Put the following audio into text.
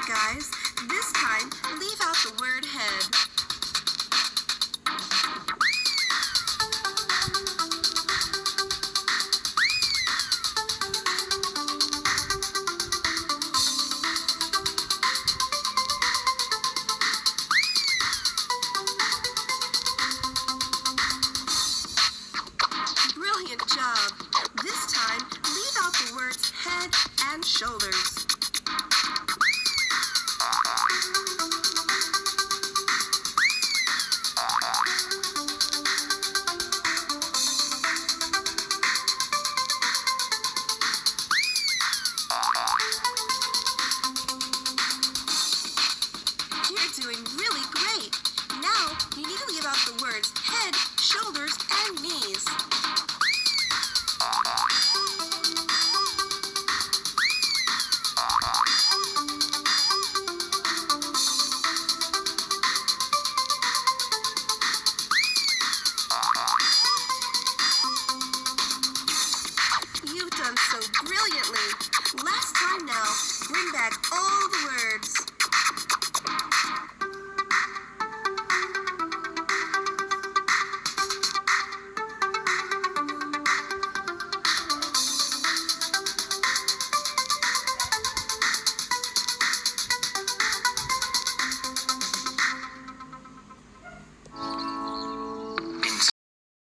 guys. This time, leave out the word head. Brilliant job. This time, leave out the words head and shoulders. You're doing really great. Now, you need to leave out the words head, shoulders, and knees.